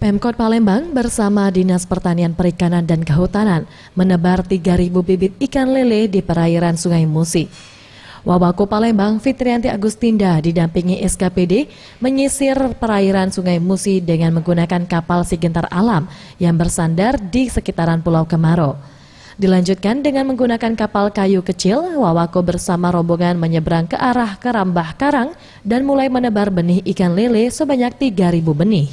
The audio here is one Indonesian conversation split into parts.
Pemkot Palembang bersama Dinas Pertanian Perikanan dan Kehutanan menebar 3.000 bibit ikan lele di perairan Sungai Musi. Wawako Palembang Fitrianti Agustinda didampingi SKPD menyisir perairan Sungai Musi dengan menggunakan kapal Sigentar Alam yang bersandar di sekitaran Pulau Kemaro. Dilanjutkan dengan menggunakan kapal kayu kecil, Wawako bersama rombongan menyeberang ke arah Kerambah Karang dan mulai menebar benih ikan lele sebanyak 3.000 benih.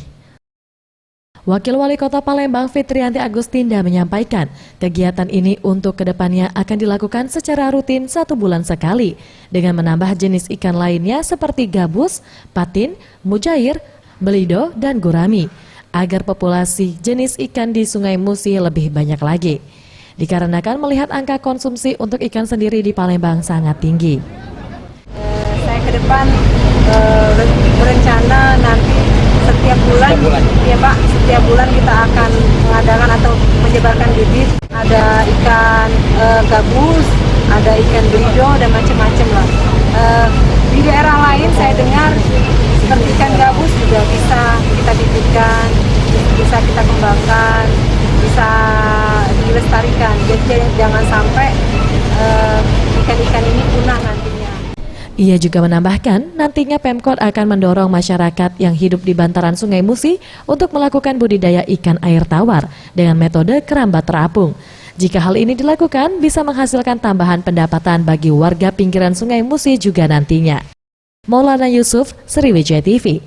Wakil Wali Kota Palembang Fitrianti Agustinda menyampaikan kegiatan ini untuk kedepannya akan dilakukan secara rutin 1 bulan sekali dengan menambah jenis ikan lainnya seperti gabus, patin, mujair, belido, dan gurami agar populasi jenis ikan di Sungai Musi lebih banyak lagi. Dikarenakan melihat angka konsumsi untuk ikan sendiri di Palembang sangat tinggi. Saya ke depan berencana nanti setiap bulan, ya Pak, setiap bulan kita akan mengadakan atau menyebarkan bibit. Ada ikan gabus, ada ikan belido dan macam-macam lah. Di daerah lain saya dengar seperti ikan gabus juga bisa kita bibitkan, bisa kita kembangkan, bisa dilestarikan. Jadi jangan sampai ikan-ikan ini punah nantinya. Ia juga menambahkan nantinya Pemkot akan mendorong masyarakat yang hidup di bantaran Sungai Musi untuk melakukan budidaya ikan air tawar dengan metode kerambat terapung. Jika hal ini dilakukan, bisa menghasilkan tambahan pendapatan bagi warga pinggiran Sungai Musi juga nantinya. Maulana Yusuf, Sriwijaya TV.